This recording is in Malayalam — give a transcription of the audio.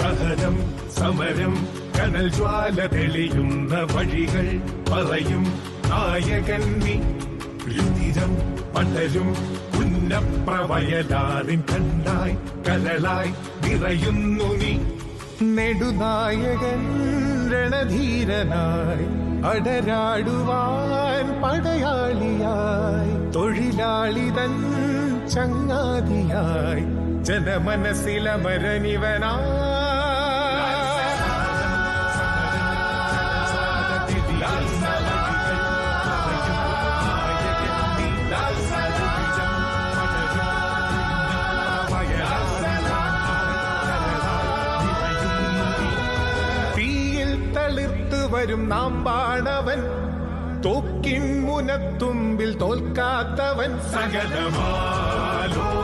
സഹനം സമരം കനൽ ജ്വാല തെളിയുന്ന വഴികൾ പറയും നായകൻ നീ. രുതിരം പടരും പുന്നപ്രവയലാറിൻ കണ്ടായി കരളായി നിറയുന്നു നീ. നെടുനായകൻ രണധീരനായി അടരാടുവാൻ പടയാളിയായി തൊഴിലാളിതൻ ചങ്ങാതിയായി ജനമനസ്സിലമരനിവനാ. വരും നാമ്പാണവൻ തോക്കിൻ മുനത്തുമ്പിൽ തോൽക്കാത്തവൻ. സകലമാലോ